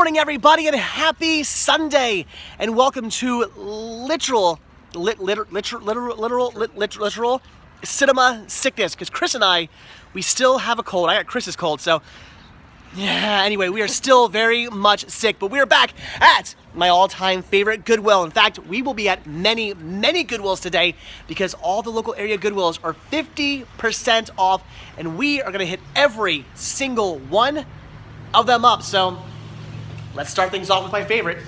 morning, everybody, and happy Sunday, and welcome to literal cinema sickness. Because Chris and I, we still have a cold. I got Chris's cold, so yeah. Anyway, we are still very much sick, but we are back at my all-time favorite Goodwill. In fact, we will be at many Goodwills today because all the local area Goodwills are 50% off, and we are gonna hit every single one of them up. So let's start things off with my favorite.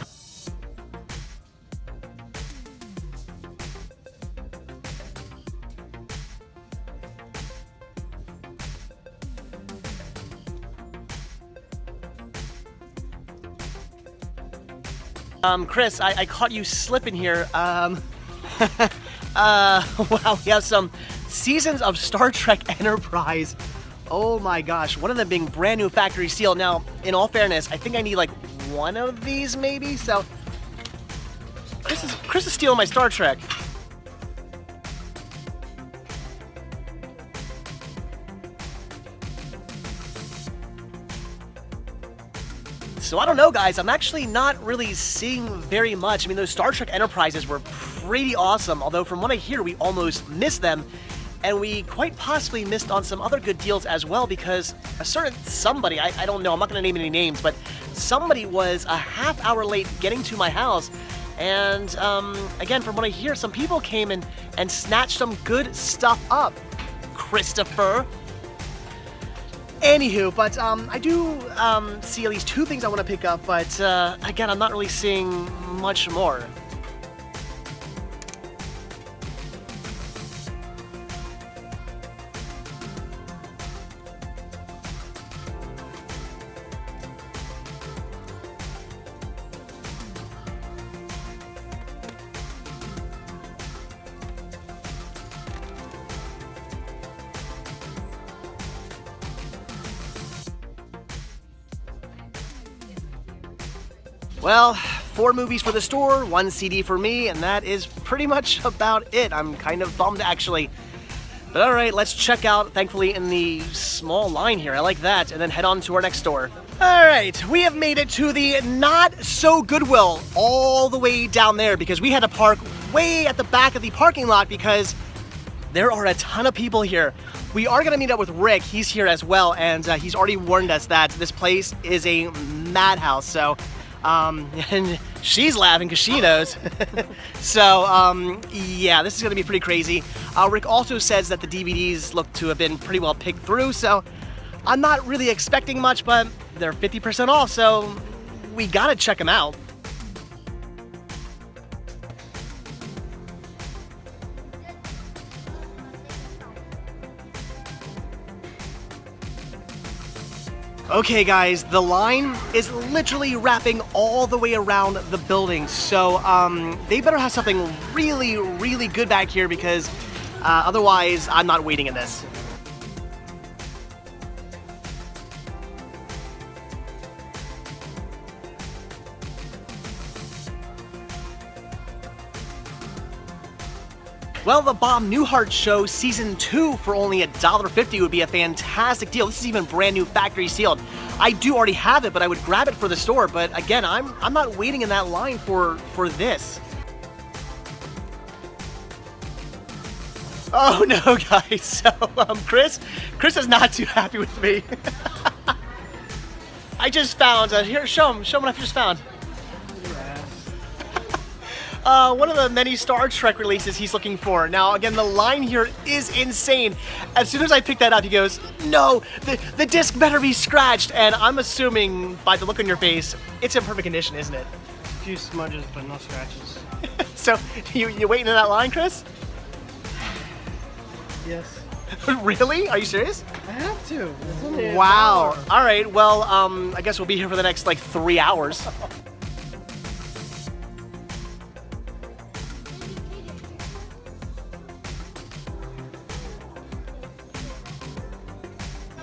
Chris, I caught you slipping here. Wow, we have some Seasons of Star Trek Enterprise. Oh my gosh, one of them being brand new factory sealed. Now, in all fairness, I think I need like one of these maybe, so Chris is stealing my Star Trek. So I don't know, guys, I'm actually not really seeing very much. I mean, those Star Trek Enterprises were pretty awesome, although from what I hear, we almost missed them. And we quite possibly missed on some other good deals as well, because a certain somebody, I don't know, I'm not going to name any names, but somebody was a half hour late getting to my house. And again, from what I hear, some people came in and snatched some good stuff up. Christopher. Anywho, but I do see at least two things I want to pick up, but again, I'm not really seeing much more. Well, 4 movies for the store, 1 CD for me, and that is pretty much about it. I'm kind of bummed, actually. But all right, let's check out, thankfully, in the small line here. I like that, and then head on to our next store. All right, we have made it to the not-so-Goodwill, all the way down there, because we had to park way at the back of the parking lot because there are a ton of people here. We are going to meet up with Rick. He's here as well, and he's already warned us that this place is a madhouse, so and she's laughing because she knows. So, yeah, this is going to be pretty crazy. Rick also says that the DVDs look to have been pretty well picked through, so I'm not really expecting much, but they're 50% off, so we got to check them out. Okay guys, the line is literally wrapping all the way around the building, so they better have something really good back here, because otherwise I'm not waiting in this. Well, the Bob Newhart Show Season 2 for only $1.50 would be a fantastic deal. This is even brand new factory sealed. I do already have it, but I would grab it for the store. But again, I'm not waiting in that line for this. Oh no, guys. So Chris is not too happy with me. I just found here. Show him what I just found. One of the many Star Trek releases he's looking for. Now, again, the line here is insane. As soon as I picked that up, he goes, no, the disc better be scratched. And I'm assuming, by the look on your face, it's in perfect condition, isn't it? A few smudges, but no scratches. So, you waiting in that line, Chris? Yes. Really? Are you serious? I have to. It's only wow. an hour. All right, well, I guess we'll be here for the next, like, 3 hours.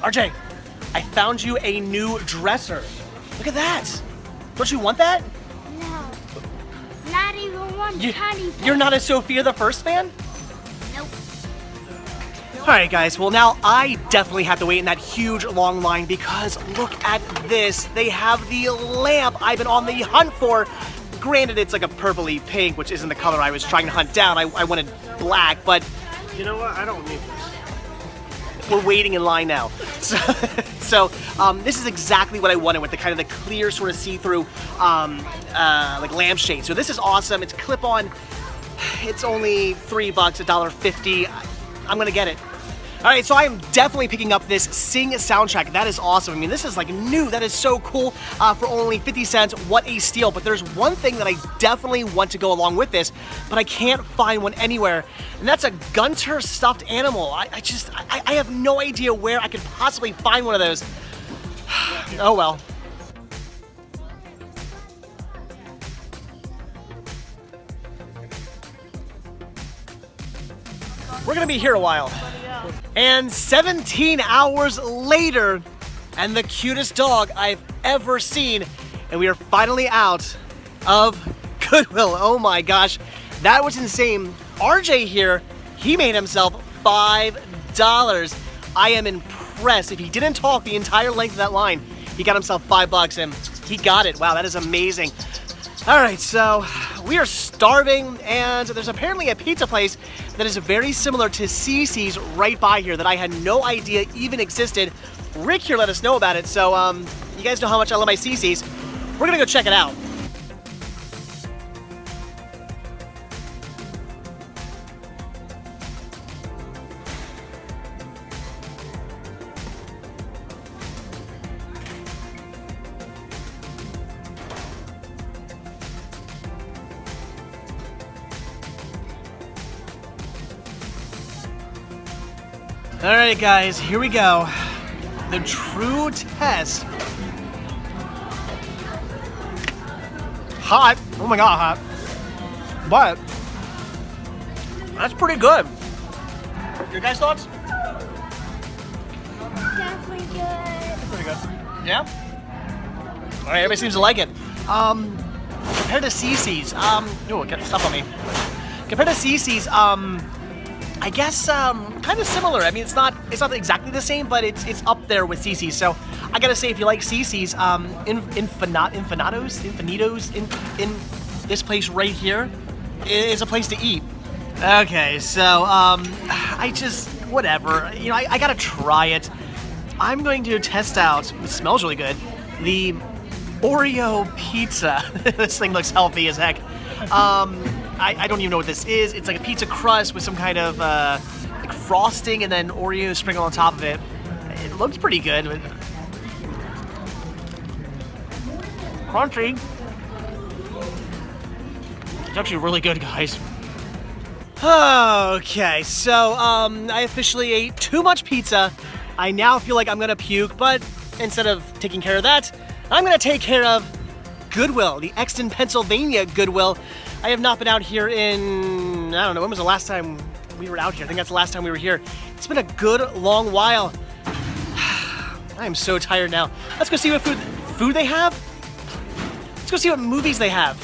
RJ, I found you a new dresser. Look at that. Don't you want that? No. Not even one tiny thing. You're not a Sophia the First fan? Nope. Alright guys, well now I definitely have to wait in that huge long line because look at this. They have the lamp I've been on the hunt for. Granted, it's like a purpley pink, which isn't the color I was trying to hunt down. I wanted black, but You know what? I don't need this. we're waiting in line now. So this is exactly what I wanted with the kind of the clear sort of see-through like lampshade. So this is awesome. It's clip-on. It's only $3, $1.50. I'm gonna get it. All right, so I am definitely picking up this Sing soundtrack. That is awesome. I mean, this is like new. That is so cool for only 50 cents. What a steal. But there's one thing that I definitely want to go along with this, but I can't find one anywhere. And that's a Gunter stuffed animal. I have no idea where I could possibly find one of those. Oh well. We're gonna be here a while. And 17 hours later, and the cutest dog I've ever seen, and we are finally out of Goodwill. Oh my gosh, that was insane. RJ here, he made himself $5. I am impressed. If he didn't talk the entire length of that line, he got himself $5 and he got it. Wow, that is amazing. All right, so we are starving, and there's apparently a pizza place that is very similar to Cece's right by here that I had no idea even existed. Rick here let us know about it, so you guys know how much I love my Cece's. We're gonna go check it out. Alright guys, here we go. The true test. Hot. Oh my god, hot. But that's pretty good. Your guys' thoughts? Definitely good. Pretty good. Yeah? Alright, everybody seems to like it. Compared to Cece's, ooh, get stuff on me. Compared to Cece's, I guess kind of similar. I mean, it's not exactly the same, but it's up there with Cece's. So I gotta say, if you like Cece's, Infinitos, in this place right here is a place to eat. Okay, so I just whatever. You know, I gotta try it. I'm going to test out. It smells really good. The Oreo pizza. This thing looks healthy as heck. I don't even know what this is. It's like a pizza crust with some kind of like frosting and then Oreo sprinkled on top of it. It looks pretty good. Crunchy. It's actually really good, guys. Okay, so I officially ate too much pizza. I now feel like I'm gonna puke, but instead of taking care of that, I'm gonna take care of Goodwill, the Exton, Pennsylvania Goodwill. I have not been out here in, I don't know, when was the last time we were out here? I think that's the last time we were here. It's been a good long while. I am so tired now. Let's go see what food they have. Let's go see what movies they have.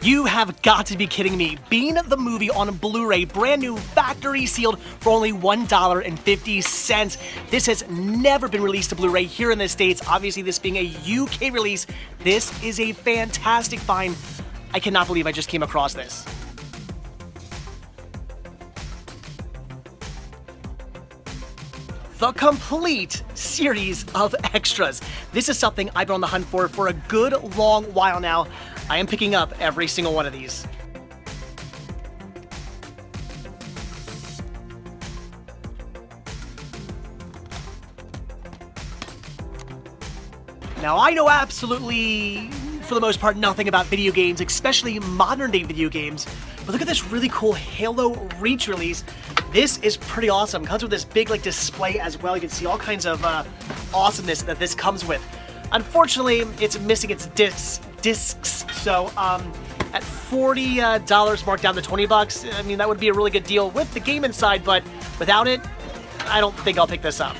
You have got to be kidding me. Being the movie on Blu-ray, brand new, factory sealed for only $1.50. This has never been released to Blu-ray here in the States. Obviously, this being a UK release, this is a fantastic find. I cannot believe I just came across this. The complete series of extras. This is something I've been on the hunt for a good long while now. I am picking up every single one of these. Now, I know absolutely, for the most part, nothing about video games, especially modern-day video games, but look at this really cool Halo Reach release. This is pretty awesome. It comes with this big display as well. You can see all kinds of awesomeness that this comes with. Unfortunately, it's missing its discs. So at $40 marked down to $20, I mean, that would be a really good deal with the game inside, but without it, I don't think I'll pick this up.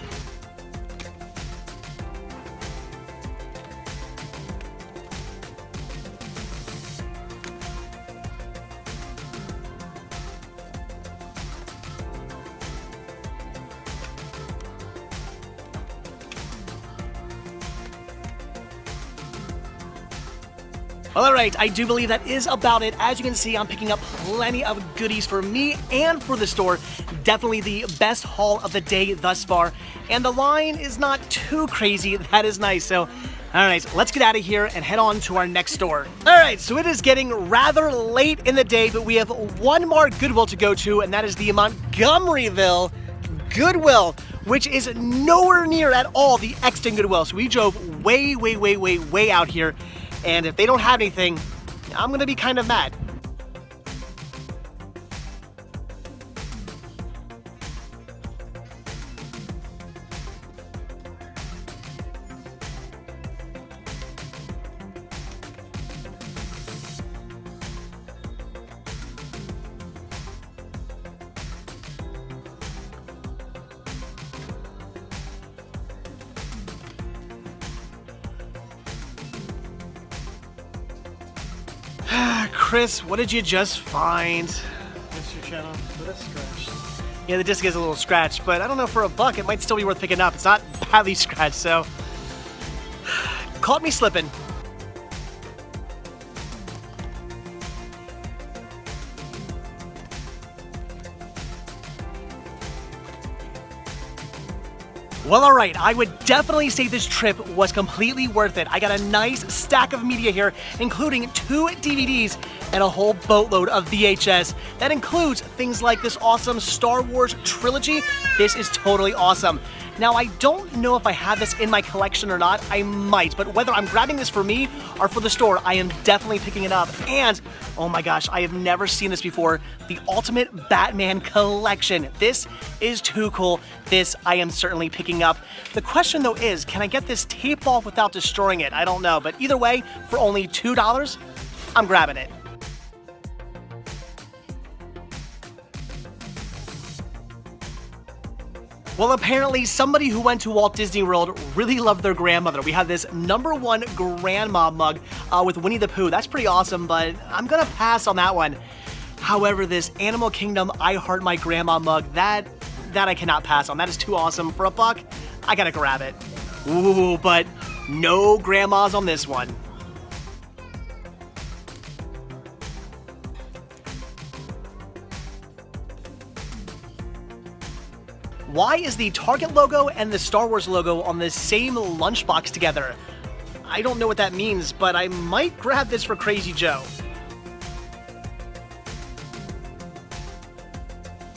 Well, all right, I do believe that is about it. As you can see, I'm picking up plenty of goodies for me and for the store. Definitely the best haul of the day thus far. And the line is not too crazy. That is nice. So, all right, let's get out of here and head on to our next store. All right, so it is getting rather late in the day, but we have one more Goodwill to go to, and that is the Montgomeryville Goodwill, which is nowhere near at all the Exon Goodwill. So we drove way out here. And if they don't have anything, I'm gonna be kind of mad. Chris, what did you just find? What's your channel? That's scratched. Yeah, the disc is a little scratched, but I don't know, for a buck, it might still be worth picking up. It's not badly scratched, so caught me slipping. Well, all right, I would definitely say this trip was completely worth it. I got a nice stack of media here, including 2 DVDs and a whole boatload of VHS. That includes things like this awesome Star Wars trilogy. This is totally awesome. Now, I don't know if I have this in my collection or not. I might, but whether I'm grabbing this for me or for the store, I am definitely picking it up. And, oh my gosh, I have never seen this before. The Ultimate Batman Collection. This is too cool. This I am certainly picking up. The question, though, is, can I get this tape off without destroying it? I don't know, but either way, for only $2, I'm grabbing it. Well, apparently somebody who went to Walt Disney World really loved their grandmother. We have this #1 grandma mug with Winnie the Pooh. That's pretty awesome, but I'm gonna pass on that one. However, this Animal Kingdom I Heart My Grandma mug, that I cannot pass on. That is too awesome. For a buck, I gotta grab it. Ooh, but no grandmas on this one. Why is the Target logo and the Star Wars logo on the same lunchbox together? I don't know what that means, but I might grab this for Crazy Joe.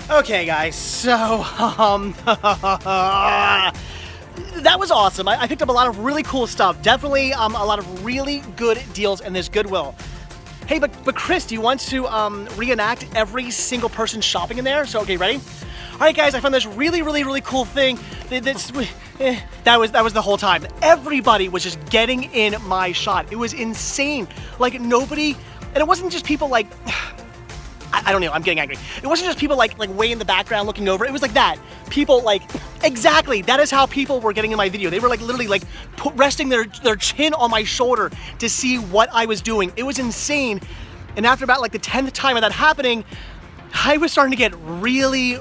Okay, guys, so, that was awesome. I picked up a lot of really cool stuff. Definitely a lot of really good deals in this Goodwill. Hey, but Chris, do you want to reenact every single person shopping in there? So, okay, ready? All right, guys, I found this really cool thing. That was the whole time. Everybody was just getting in my shot. It was insane. Like, nobody, and it wasn't just people like, I don't know, I'm getting angry. It wasn't just people like way in the background looking over. It was like that. People like, exactly, that is how people were getting in my video. They were like literally like resting their chin on my shoulder to see what I was doing. It was insane. And after about like the 10th time of that happening, I was starting to get really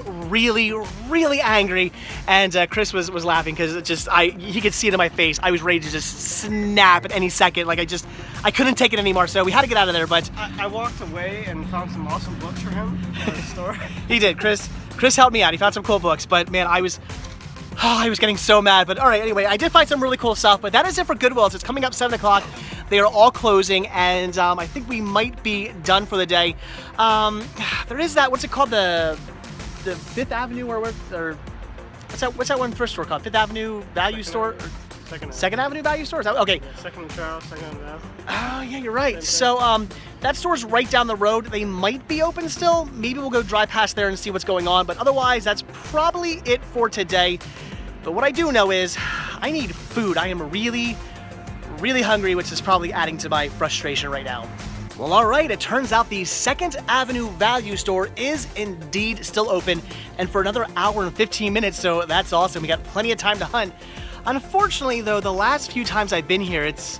angry, and Chris was laughing because it just, he could see it in my face. I was ready to just snap at any second. Like I couldn't take it anymore, so we had to get out of there, but... I walked away and found some awesome books for him at the store. He did. Chris helped me out. He found some cool books, but man, I was getting so mad. But all right, anyway, I did find some really cool stuff, but that is it for Goodwill's. It's coming up 7 o'clock. They are all closing, and I think we might be done for the day. There is that, what's it called, the 5th Avenue, or what's that one first store called? 5th Avenue Value Store? Second Avenue Value Store? Is that, okay. Yeah, Second Charles, Second Avenue. Oh, yeah, you're right. So, that store's right down the road. They might be open still. Maybe we'll go drive past there and see what's going on, but otherwise, that's probably it for today. But what I do know is, I need food. I am really really hungry, which is probably adding to my frustration right now. Well, alright, it turns out the 2nd Avenue Value Store is indeed still open, and for another hour and 15 minutes, so that's awesome. We got plenty of time to hunt. Unfortunately, though, the last few times I've been here, it's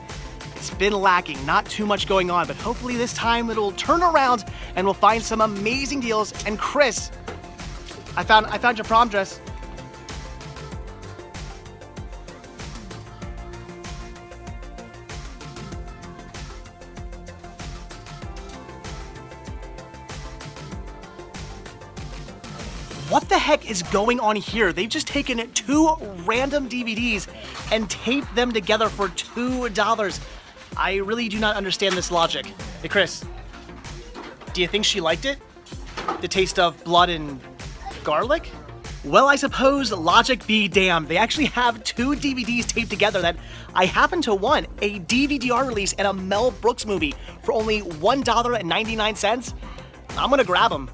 been lacking. Not too much going on, but hopefully this time it'll turn around and we'll find some amazing deals. And Chris, I found your prom dress. What the heck is going on here? They've just taken 2 random DVDs and taped them together for $2. I really do not understand this logic. Hey, Chris, do you think she liked it? The taste of blood and garlic? Well, I suppose logic be damned. They actually have 2 DVDs taped together that I happen to want, a DVD-R release and a Mel Brooks movie for only $1.99. I'm gonna grab them.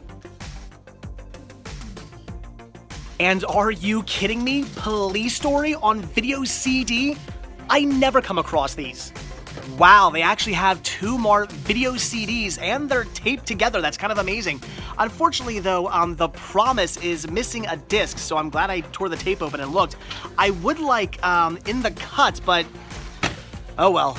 And are you kidding me? Police Story on video CD? I never come across these. Wow, they actually have 2 more video CDs and they're taped together. That's kind of amazing. Unfortunately though, The Promise is missing a disc, so I'm glad I tore the tape open and looked. I would like In the Cut, but oh well.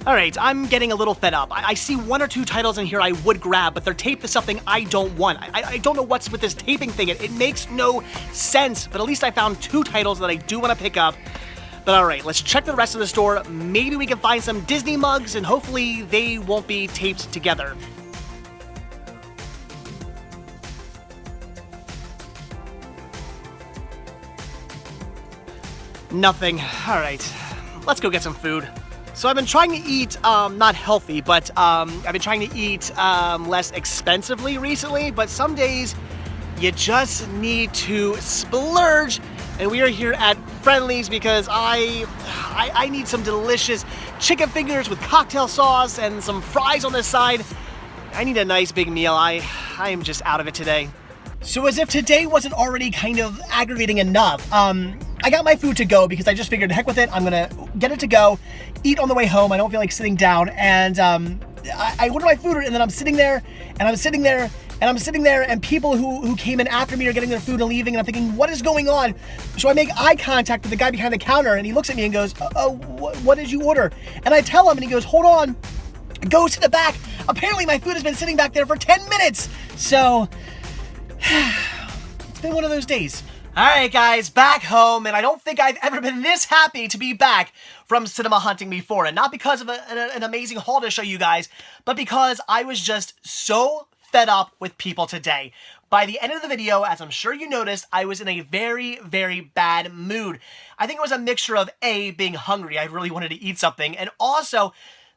Alright, I'm getting a little fed up. I see 1 or 2 titles in here I would grab, but they're taped to something I don't want. I don't know what's with this taping thing. It makes no sense, but at least I found 2 titles that I do want to pick up. But alright, let's check the rest of the store. Maybe we can find some Disney mugs, and hopefully they won't be taped together. Nothing. Alright, let's go get some food. So I've been trying to eat, not healthy, but I've been trying to eat less expensively recently, but some days you just need to splurge, and we are here at Friendly's because I need some delicious chicken fingers with cocktail sauce and some fries on the side. I need a nice big meal. I am just out of it today. So as if today wasn't already kind of aggravating enough, I got my food to go because I just figured, heck with it, I'm gonna get it to go, eat on the way home. I don't feel like sitting down, and I ordered my food, and then I'm sitting there, and I'm sitting there, and I'm sitting there, and people who came in after me are getting their food and leaving, and I'm thinking, what is going on? So I make eye contact with the guy behind the counter, and he looks at me and goes, what did you order? And I tell him, and he goes, hold on, goes to the back. Apparently my food has been sitting back there for 10 minutes. So it's been one of those days. Alright guys, back home, and I don't think I've ever been this happy to be back from cinema hunting before, and not because of an amazing haul to show you guys, but because I was just so fed up with people today. By the end of the video, as I'm sure you noticed, I was in a very, very bad mood. I think it was a mixture of A, being hungry, I really wanted to eat something, and also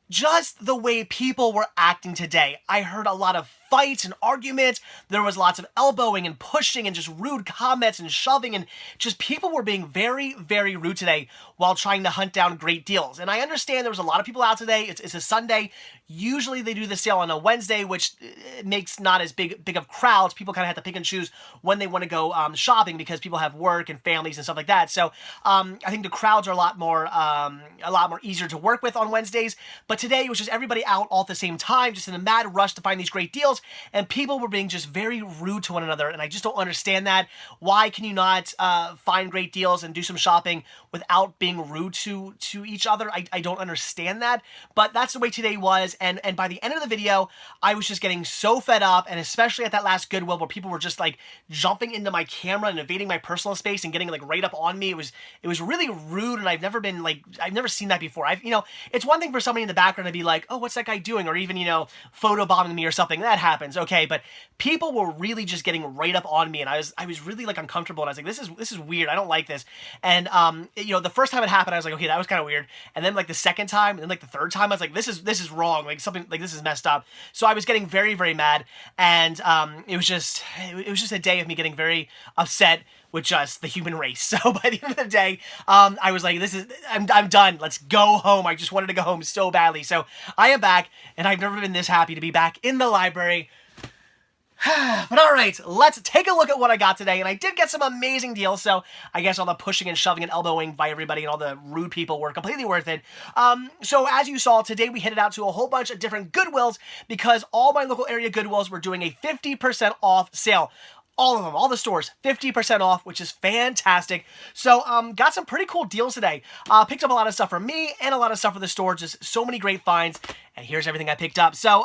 just the way people were acting today. I heard a lot of fights and arguments. There was lots of elbowing and pushing and just rude comments and shoving, and just people were being very, very rude today while trying to hunt down great deals. And I understand there was a lot of people out today. It's a Sunday. Usually they do the sale on a Wednesday, which makes not as big of crowds. People kind of have to pick and choose when they want to go shopping because people have work and families and stuff like that. So I think the crowds are a lot more easier to work with on Wednesdays. But today it was just everybody out all at the same time, just in a mad rush to find these great deals. And people were being just very rude to one another, and I just don't understand that. Why can you not find great deals and do some shopping without being rude to each other? I don't understand that, but that's the way today was, and by the end of the video, I was just getting so fed up, and especially at that last Goodwill where people were just like jumping into my camera and invading my personal space and getting like right up on me. It was really rude, and I've never seen that before. It's one thing for somebody in the background to be like, oh, what's that guy doing? Or even, photobombing me or something. That happens, okay, but people were really just getting right up on me, and I was really like uncomfortable, and I was like, this is weird. I don't like this. And the first time it happened, I was like, okay, that was kind of weird. And then like the second time, and then like the third time, I was like, this is wrong. Like something like this is messed up. So I was getting very, very mad, and it was just a day of me getting very upset with just the human race. So by the end of the day, I was like, I'm done. Let's go home. I just wanted to go home so badly. So I am back, and I've never been this happy to be back in the library. But all right, let's take a look at what I got today. And I did get some amazing deals, so I guess all the pushing and shoving and elbowing by everybody and all the rude people were completely worth it. So as you saw, today we headed out to a whole bunch of different Goodwills because all my local area Goodwills were doing a 50% off sale. All of them, all the stores, 50% off, which is fantastic. So, got some pretty cool deals today. Picked up a lot of stuff for me and a lot of stuff for the store. Just so many great finds. And here's everything I picked up. So,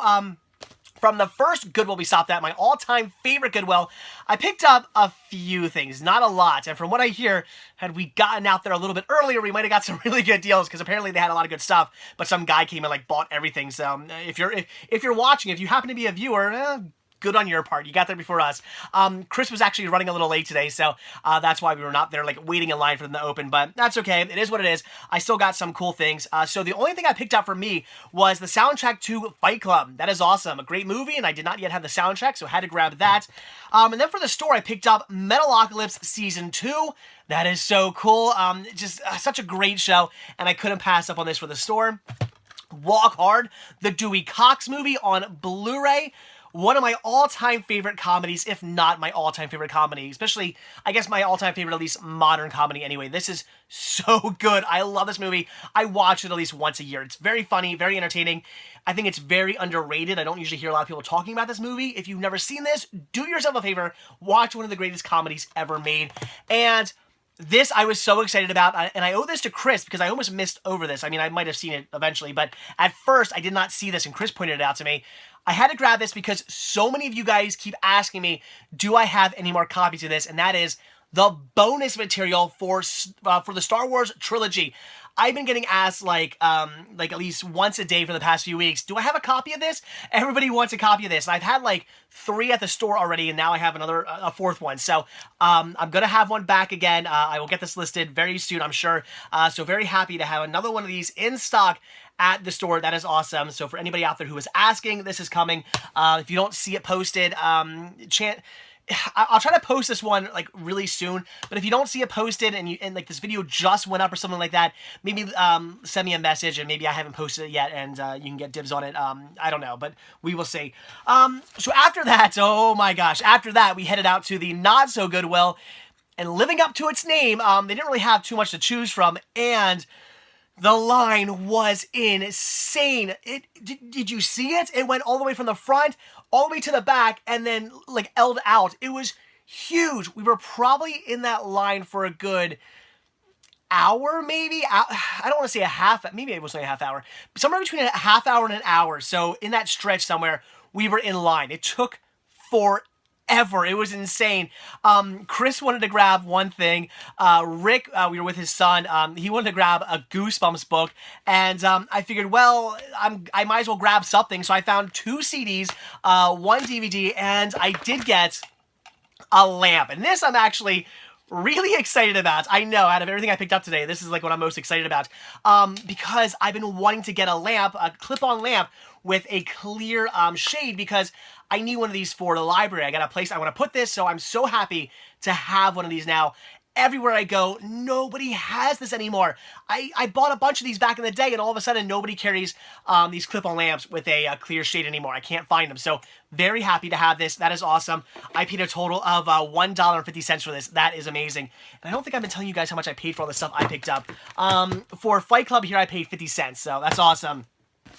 from the first Goodwill we stopped at, my all-time favorite Goodwill, I picked up a few things, not a lot. And from what I hear, had we gotten out there a little bit earlier, we might have got some really good deals because apparently they had a lot of good stuff. But some guy came and like bought everything. So if you're watching, if you happen to be a viewer, good on your part. You got there before us. Chris was actually running a little late today, so that's why we were not there, like, waiting in line for them to open, but that's okay. It is what it is. I still got some cool things. So the only thing I picked up for me was the soundtrack to Fight Club. That is awesome. A great movie, and I did not yet have the soundtrack, so I had to grab that. And then for the store, I picked up Metalocalypse Season 2. That is so cool. Just such a great show, and I couldn't pass up on this for the store. Walk Hard, the Dewey Cox movie on Blu-ray. One of my all-time favorite comedies, if not my all-time favorite comedy, especially, I guess, my all-time favorite, at least, modern comedy anyway. This is so good. I love this movie. I watch it at least once a year. It's very funny, very entertaining. I think it's very underrated. I don't usually hear a lot of people talking about this movie. If you've never seen this, do yourself a favor. Watch one of the greatest comedies ever made. And this I was so excited about, and I owe this to Chris because I almost missed over this. I mean, I might have seen it eventually, but at first I did not see this, and Chris pointed it out to me. I had to grab this because so many of you guys keep asking me, do I have any more copies of this? And that is the bonus material for the Star Wars trilogy. I've been getting asked like at least once a day for the past few weeks, do I have a copy of this? Everybody wants a copy of this. And I've had like 3 at the store already, and now I have a 4th one. So I'm going to have one back again. I will get this listed very soon, I'm sure. So very happy to have another one of these in stock at the store. That is awesome. So for anybody out there who is asking, this is coming. If you don't see it posted, I'll try to post this one like really soon, but if you don't see it posted and like this video just went up or something like that, maybe send me a message and maybe I haven't posted it yet and you can get dibs on it. I don't know, but we will see. So after that, oh my gosh, after that we headed out to the Not So Goodwill, and living up to its name, they didn't really have too much to choose from, and the line was insane. Did you see it? It went all the way from the front, all the way to the back, and then like L'd out. It was huge. We were probably in that line for a good hour, maybe. I don't want to say a half, maybe it was only a half hour. Somewhere between a half hour and an hour. So in that stretch somewhere, we were in line. It took forever. It was insane. Chris wanted to grab one thing. Rick, we were with his son. He wanted to grab a Goosebumps book. And I figured, well, I might as well grab something. So I found 2 CDs, 1 DVD, and I did get a lamp. And this I'm actually really excited about. I know, out of everything I picked up today, this is like what I'm most excited about. Because I've been wanting to get a lamp, a clip-on lamp with a clear shade, because I need one of these for the library. I got a place I want to put this, so I'm so happy to have one of these now. Everywhere I go, nobody has this anymore. I bought a bunch of these back in the day, and all of a sudden, nobody carries these clip-on lamps with a clear shade anymore. I can't find them, so very happy to have this. That is awesome. I paid a total of $1.50 for this. That is amazing. And I don't think I've been telling you guys how much I paid for all the stuff I picked up. For Fight Club here, I paid 50 cents, so that's awesome.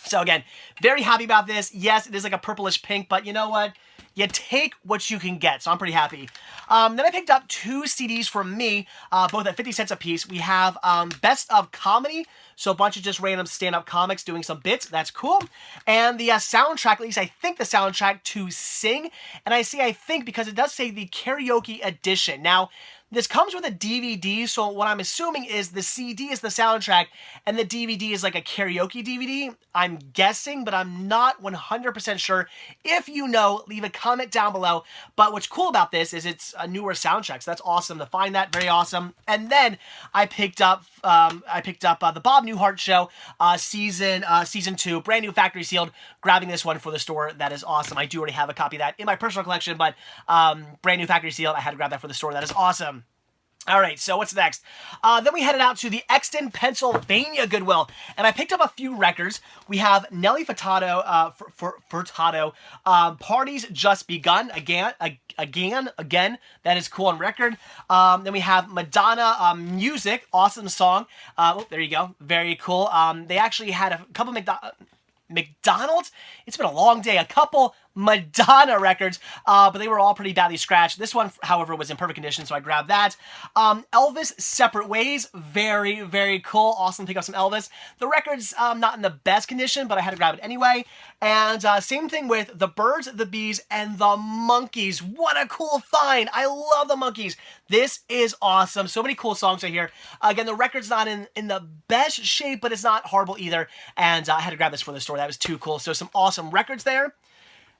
So again, very happy about this. Yes, it is like a purplish pink, but you know what? You take what you can get, so I'm pretty happy. Then I picked up 2 CDs for me, both at 50 cents a piece. We have Best of Comedy, so a bunch of just random stand-up comics doing some bits. That's cool. And the soundtrack, at least I think the soundtrack to Sing. And I say I think because it does say the karaoke edition. Now, this comes with a DVD, so what I'm assuming is the CD is the soundtrack, and the DVD is like a karaoke DVD. I'm guessing, but I'm not 100% sure. If you know, leave a comment down below. But what's cool about this is it's a newer soundtrack, so that's awesome to find that. Very awesome. And then I picked up the Bob Newhart Show, season 2, brand new factory sealed. Grabbing this one for the store. That is awesome. I do already have a copy of that in my personal collection, but brand new factory sealed. I had to grab that for the store. That is awesome. All right, so what's next? Then we headed out to the Exton, Pennsylvania Goodwill, and I picked up a few records. We have Nelly Furtado, Parties Just Begun, again. That is cool on record. Then we have Madonna, Music, awesome song. There you go, very cool. They actually had a couple McDonald's? It's been a long day. A couple Madonna records, but they were all pretty badly scratched. This one, however, was in perfect condition, so I grabbed that. Elvis, Separate Ways. Very, very cool. Awesome to pick up some Elvis. The record's not in the best condition, but I had to grab it anyway. And same thing with The Birds, the Bees, and the Monkees. What a cool find. I love the Monkees. This is awesome. So many cool songs right here. Again, the record's not in the best shape, but it's not horrible either. And I had to grab this for the store. That was too cool. So some awesome records there.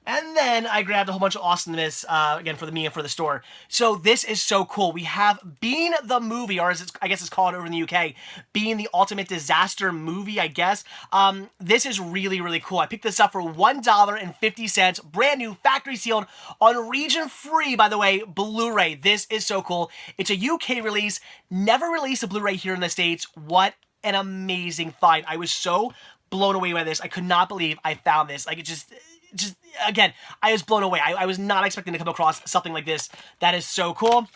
And then I grabbed a whole bunch of awesomeness, again, for me and for the store. So this is so cool. We have Being the Movie, or as I guess it's called over in the UK, Being the Ultimate Disaster Movie, I guess. This is really, really cool. I picked this up for $1.50, brand new, factory sealed, on region-free, by the way, Blu-ray. This is so cool. It's a UK release, never released a Blu-ray here in the States. What an amazing find. I was so blown away by this. I could not believe I found this. Like, it just again, I was blown away. I was not expecting to come across something like this. That is so cool.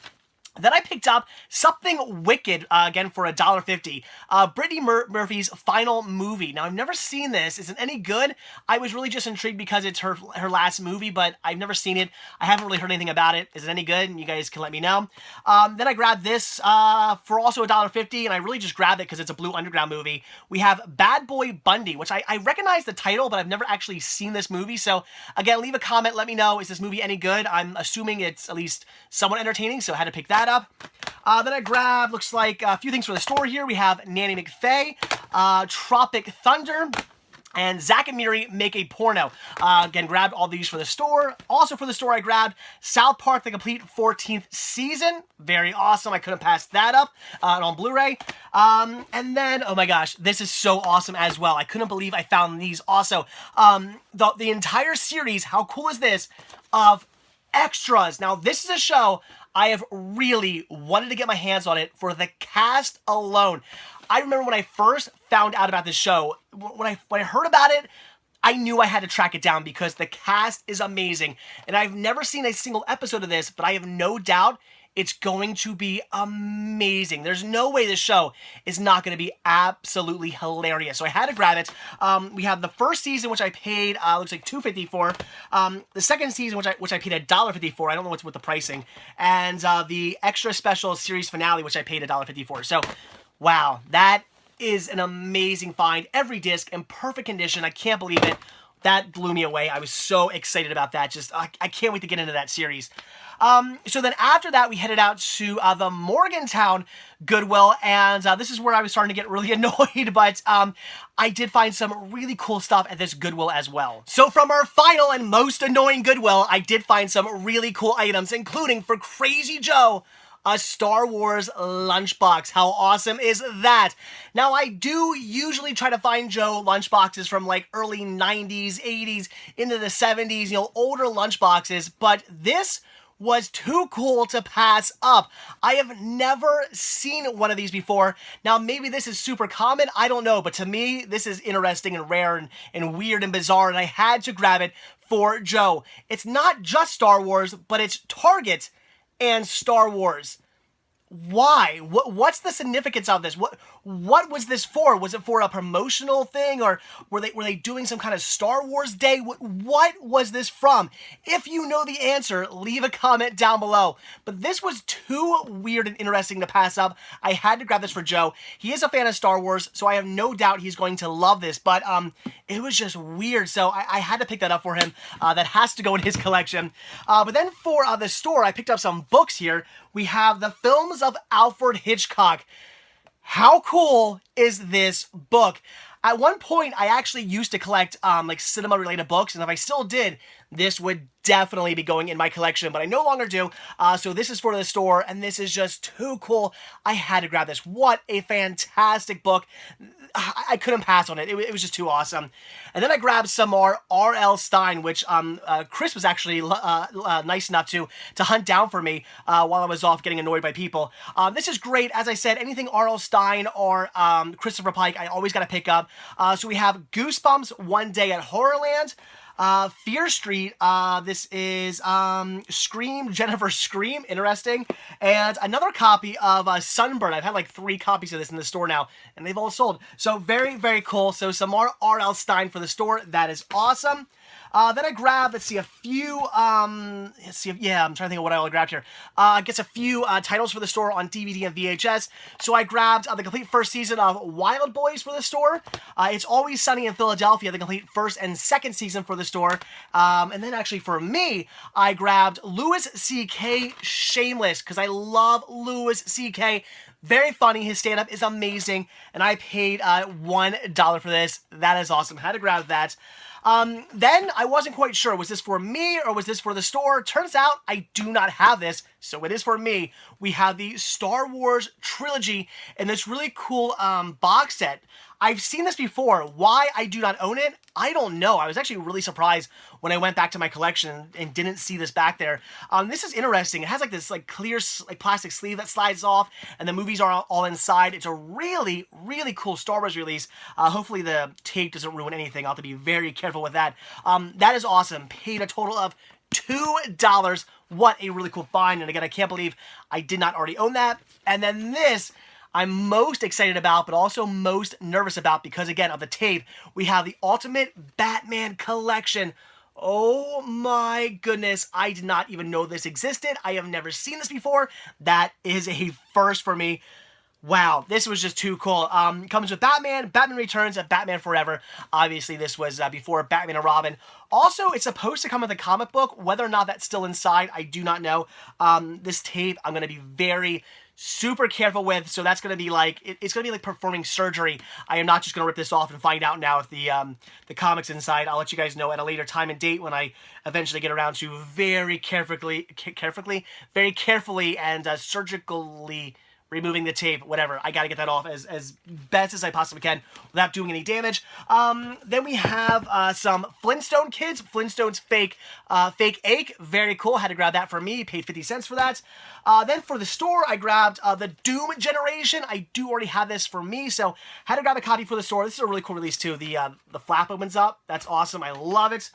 Then I picked up Something Wicked, again, for $1.50. Brittany Murphy's final movie. Now, I've never seen this. Is it any good? I was really just intrigued because it's her last movie, but I've never seen it. I haven't really heard anything about it. Is it any good? And you guys can let me know. Then I grabbed this for also $1.50, and I really just grabbed it because it's a Blue Underground movie. We have Bad Boy Bundy, which I recognize the title, but I've never actually seen this movie. So, again, leave a comment. Let me know. Is this movie any good? I'm assuming it's at least somewhat entertaining, so I had to pick that up. Then I grabbed, looks like, a few things for the store here. We have Nanny McFay, Tropic Thunder, and Zack and Miri Make a Porno. Again, grabbed all these for the store. Also for the store, I grabbed South Park, the complete 14th season. Very awesome. I couldn't pass that up on Blu-ray. And then, oh my gosh, this is so awesome as well. I couldn't believe I found these also. The entire series, how cool is this, of Extras. Now, this is a show I have really wanted to get my hands on it for the cast alone. I remember when I first found out about this show, when I heard about it, I knew I had to track it down because the cast is amazing. And I've never seen a single episode of this, but I have no doubt it's going to be amazing. There's no way this show is not going to be absolutely hilarious. So I had to grab it. We have the first season, which I paid, looks like $2.50 for. The second season, which I paid $1.50 for. I don't know what's with the pricing. And the extra special series finale, which I paid $1.50 for. So, wow, that is an amazing find. Every disc in perfect condition. I can't believe it. That blew me away. I was so excited about that. I can't wait to get into that series. So then after that, we headed out to the Morgantown Goodwill, and this is where I was starting to get really annoyed, but I did find some really cool stuff at this Goodwill as well. So from our final and most annoying Goodwill, I did find some really cool items, including for Crazy Joe, a Star Wars lunchbox. How awesome is that? Now, I do usually try to find Joe lunchboxes from like early 90s, 80s, into the 70s, older lunchboxes, but this was too cool to pass up. I have never seen one of these before. Now, maybe this is super common, I don't know, but to me, this is interesting and rare and weird and bizarre, and I had to grab it for Joe. It's not just Star Wars, but it's Target and Star Wars. Why? What's the significance of this? What was this for? Was it for a promotional thing, or were they doing some kind of Star Wars day? What was this from? If you know the answer, leave a comment down below. But this was too weird and interesting to pass up. I had to grab this for Joe. He is a fan of Star Wars, so I have no doubt he's going to love this. But it was just weird, so I had to pick that up for him. That has to go in his collection. But then for the store, I picked up some books here. We have the Films of Alfred Hitchcock. How cool is this book? At one point, I actually used to collect like cinema-related books, and if I still did, this would definitely be going in my collection, but I no longer do. So this is for the store, and this is just too cool. I had to grab this. What a fantastic book. I couldn't pass on it. It was just too awesome. And then I grabbed some more R.L. Stine, which Chris was actually nice enough to hunt down for me while I was off getting annoyed by people. This is great. As I said, anything R.L. Stine or Christopher Pike, I always got to pick up. So we have Goosebumps, One Day at Horrorland. Fear Street, this is Scream, Jennifer Scream, interesting, and another copy of Sunburn. I've had like 3 copies of this in the store now, and they've all sold. So very, very cool. So some more R.L. Stine for the store. That is awesome. Then I grabbed, let's see, a few, I'm trying to think of what I all grabbed here. I guess a few titles for the store on DVD and VHS. So I grabbed the complete first season of Wild Boys for the store. It's Always Sunny in Philadelphia, the complete first and second season for the store. And then actually for me, I grabbed Louis C.K. Shameless, because I love Louis C.K. Very funny. His stand-up is amazing, and I paid $1 for this. That is awesome. Had to grab that. Then I wasn't quite sure, was this for me or was this for the store? Turns out I do not have this, so it is for me. We have the Star Wars trilogy in this really cool box set. I've seen this before. Why I do not own it, I don't know. I was actually really surprised when I went back to my collection and didn't see this back there. This is interesting. It has like this like clear like plastic sleeve that slides off, and the movies are all inside. It's a really, really cool Star Wars release. Hopefully the tape doesn't ruin anything. I'll have to be very careful with that. That is awesome. Paid a total of $2. What a really cool find. And again, I can't believe I did not already own that. And then this I'm most excited about, but also most nervous about because, again, of the tape, we have the Ultimate Batman Collection. Oh my goodness, I did not even know this existed. I have never seen this before. That is a first for me. Wow, this was just too cool. Comes with Batman, Batman Returns, and Batman Forever. Obviously, this was before Batman and Robin. Also, it's supposed to come with a comic book. Whether or not that's still inside, I do not know. This tape, I'm going to be super careful with, so that's going to be like, it's going to be like performing surgery. I am not just going to rip this off and find out now if the comic's inside. I'll let you guys know at a later time and date when I eventually get around to very carefully and surgically removing the tape, whatever. I gotta get that off as best as I possibly can without doing any damage. Then we have some Flintstone Kids, Flintstones Fake Ache. Very cool. Had to grab that for me. Paid 50 cents for that. Then for the store, I grabbed the Doom Generation. I do already have this for me, so had to grab a copy for the store. This is a really cool release too. The flap opens up. That's awesome. I love it.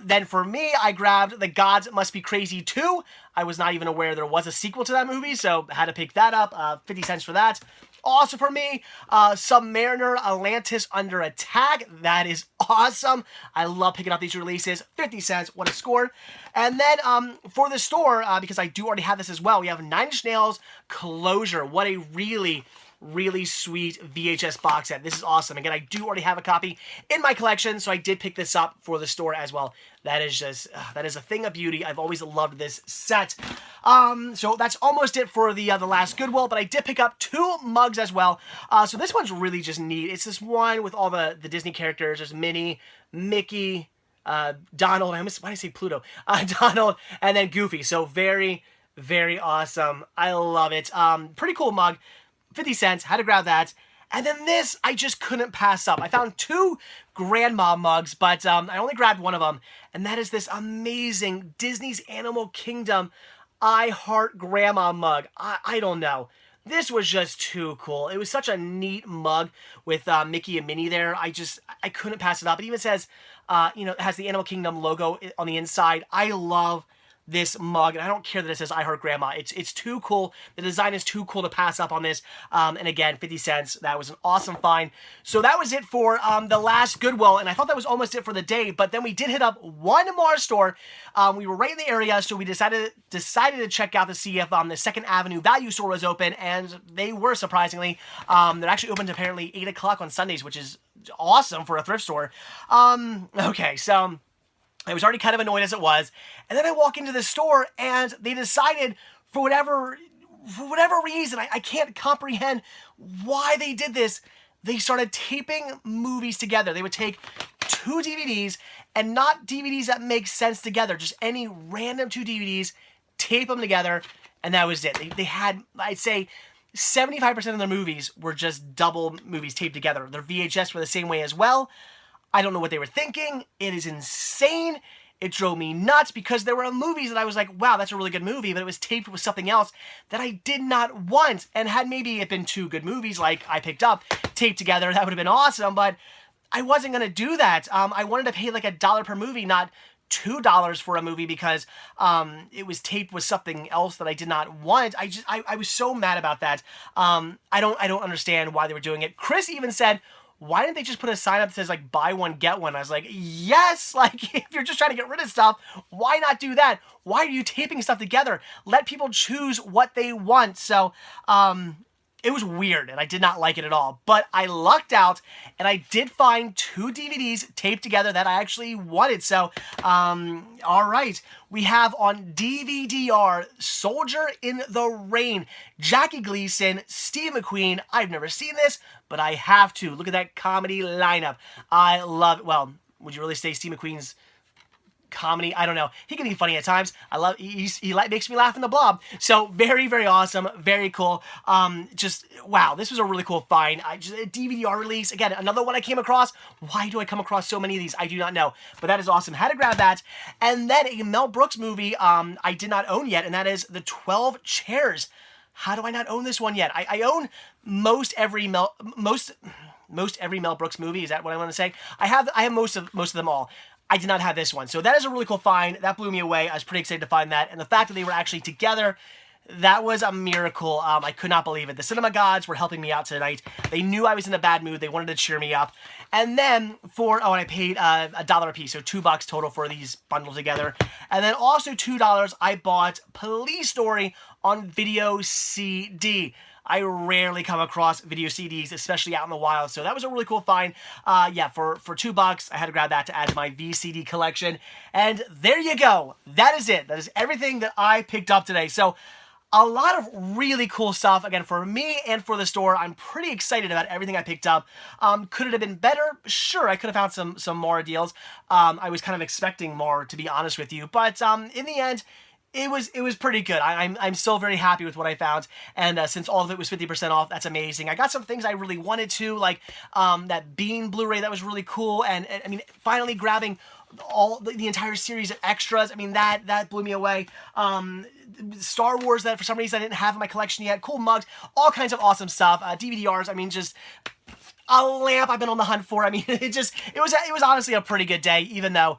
Then for me, I grabbed The Gods Must Be Crazy 2. I was not even aware there was a sequel to that movie, so I had to pick that up. 50 cents for that. Also for me, Submariner Atlantis Under Attack. That is awesome. I love picking up these releases. 50 cents. What a score. And then for the store, because I do already have this as well, we have Nine Inch Nails Closure. What a really sweet VHS box set. This is awesome. Again, I do already have a copy in my collection, so I did pick this up for the store as well. That is just, that is a thing of beauty. I've always loved this set. So that's almost it for the last Goodwill, but I did pick up 2 mugs as well. So this one's really just neat. It's this one with all the Disney characters. There's Minnie, Mickey, Donald, why did I say Pluto? Donald, and then Goofy. So very, very awesome. I love it. Pretty cool mug. 50 cents, had to grab that. And then this, I just couldn't pass up. I found 2 grandma mugs, but I only grabbed one of them. And that is this amazing Disney's Animal Kingdom I Heart Grandma mug. I don't know. This was just too cool. It was such a neat mug with Mickey and Minnie there. I couldn't pass it up. It even says, it has the Animal Kingdom logo on the inside. I love this mug, and I don't care that it says I Heart Grandma. It's too cool. The design is too cool to pass up on this. And again, 50 cents. That was an awesome find. So that was it for the last Goodwill, and I thought that was almost it for the day, but then we did hit up one more store. We were right in the area, so we decided to check out to see if the 2nd Avenue Value store was open, and they were, surprisingly. They're actually open apparently 8 o'clock on Sundays, which is awesome for a thrift store. Okay, so I was already kind of annoyed as it was. And then I walk into the store and they decided, for whatever reason, I can't comprehend why they did this. They started taping movies together. They would take 2 DVDs, and not DVDs that make sense together, just any random 2 DVDs, tape them together, and that was it. They had, I'd say, 75% of their movies were just double movies taped together. Their VHS were the same way as well. I don't know what they were thinking. It is insane. It drove me nuts because there were movies that I was like, wow, that's a really good movie, but it was taped with something else that I did not want. And had maybe it been 2 good movies like I picked up, taped together, that would have been awesome, but I wasn't going to do that. I wanted to pay like $1 per movie, not $2 for a movie because it was taped with something else that I did not want. I was so mad about that. I don't understand why they were doing it. Chris even said, why didn't they just put a sign up that says like buy one get one? I was like, yes, like if you're just trying to get rid of stuff, why not do that? Why are you taping stuff together? Let people choose what they want. So it was weird and I did not like it at all, but I lucked out and I did find 2 DVDs taped together that I actually wanted. So, all right, we have on DVD-R Soldier in the Rain, Jackie Gleason, Steve McQueen. I've never seen this, but I have to. Look at that comedy lineup. I love it. Well, would you really say Steve McQueen's comedy? I don't know. He can be funny at times. I love, he makes me laugh in The Blob. So very, very awesome. Very cool. Just, wow, this was a really cool find. A DVD-R release. Again, another one I came across. Why do I come across so many of these? I do not know. But that is awesome. Had to grab that. And then a Mel Brooks movie I did not own yet, and that is The 12 Chairs. How do I not own this one yet? I own most every Mel Brooks movie. Is that what I want to say? I have most of them all. I did not have this one. So that is a really cool find. That blew me away. I was pretty excited to find that. And the fact that they were actually together, that was a miracle. I could not believe it. The cinema gods were helping me out tonight. They knew I was in a bad mood. They wanted to cheer me up. And then and I paid $1 a piece, so $2 total for these bundled together. And then also $2, I bought Police Story on video CD. I rarely come across video CDs, especially out in the wild. So that was a really cool find. Yeah, for $2, I had to grab that to add to my VCD collection. And there you go. That is it. That is everything that I picked up today. So a lot of really cool stuff, again, for me and for the store. I'm pretty excited about everything I picked up. Could it have been better? Sure, I could have found some more deals. I was kind of expecting more, to be honest with you. But in the end, it was pretty good. I'm still very happy with what I found, and since all of it was 50% off, that's amazing. I got some things I really wanted to, like that Bean Blu-ray that was really cool, and I mean, finally grabbing all the entire series of extras. I mean, that blew me away. Star Wars that for some reason I didn't have in my collection yet. Cool mugs, all kinds of awesome stuff. DVD-Rs. I mean, just a lamp I've been on the hunt for. I mean, it was honestly a pretty good day, even though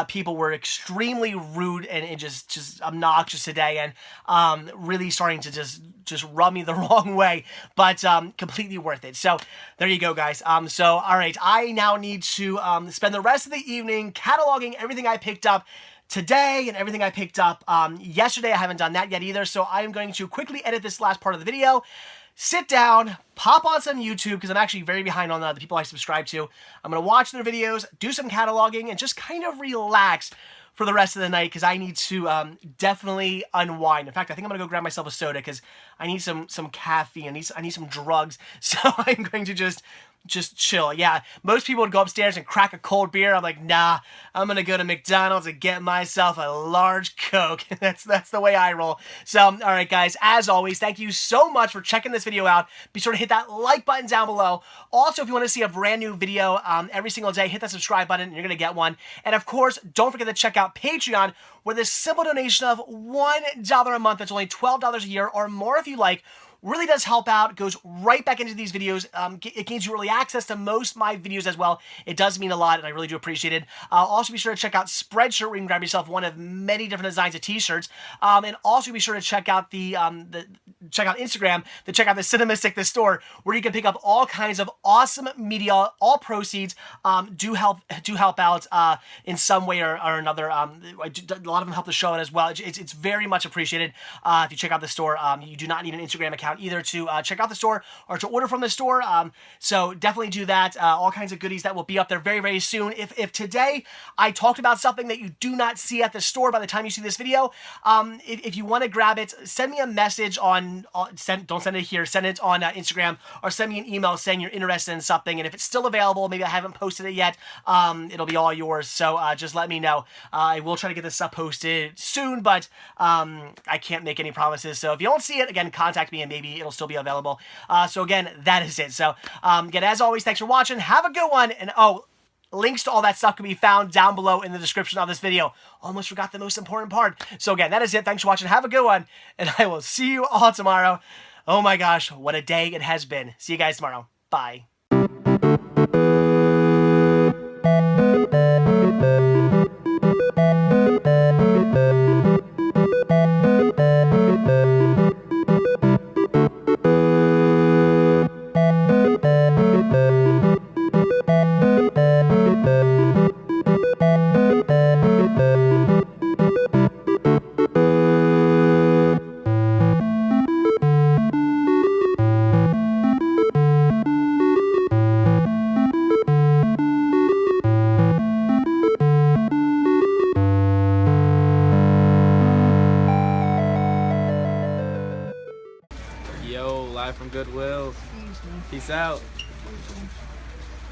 people were extremely rude and just obnoxious today, and really starting to just rub me the wrong way, but completely worth it. So there you go, guys. So all right, I now need to spend the rest of the evening cataloging everything I picked up today and everything I picked up yesterday. I haven't done that yet either, so I am going to quickly edit this last part of the video, sit down, pop on some YouTube, because I'm actually very behind on the people I subscribe to. I'm going to watch their videos, do some cataloging, and just kind of relax for the rest of the night, because I need to definitely unwind. In fact, I think I'm going to go grab myself a soda, because I need some caffeine. I need some drugs, so I'm going to just chill. Yeah, most people would go upstairs and crack a cold beer. I'm like, nah, I'm gonna go to McDonald's and get myself a large Coke. That's the way I roll. So, all right, guys, as always, thank you so much for checking this video out. Be sure to hit that like button down below. Also, if you want to see a brand new video every single day, hit that subscribe button and you're gonna get one. And of course, don't forget to check out Patreon, where this simple donation of $1 a month, that's only $12 a year or more if you like, really does help out. It goes right back into these videos. It gains you early access to most of my videos as well. It does mean a lot, and I really do appreciate it. Also, be sure to check out Spreadshirt, where you can grab yourself one of many different designs of t-shirts. And also be sure to check out check out Instagram, to check out the Cinemastic, the store, where you can pick up all kinds of awesome media. All proceeds do help out in some way or another. A lot of them help the show out as well. It's very much appreciated. If you check out the store, you do not need an Instagram account account either to check out the store or to order from the store. So definitely do that. All kinds of goodies that will be up there very, very soon. If today I talked about something that you do not see at the store by the time you see this video, if you want to grab it, send me a message don't send it here, send it on Instagram, or send me an email saying you're interested in something. And if it's still available, maybe I haven't posted it yet, it'll be all yours. So just let me know. I will try to get this up posted soon, but I can't make any promises. So if you don't see it, again, contact me and maybe it'll still be available. So again, that is it. So again, as always, thanks for watching. Have a good one. And links to all that stuff can be found down below in the description of this video. Almost forgot the most important part. So again, that is it. Thanks for watching. Have a good one. And I will see you all tomorrow. Oh my gosh, what a day it has been. See you guys tomorrow. Bye. Yo, live from Goodwill. Peace out.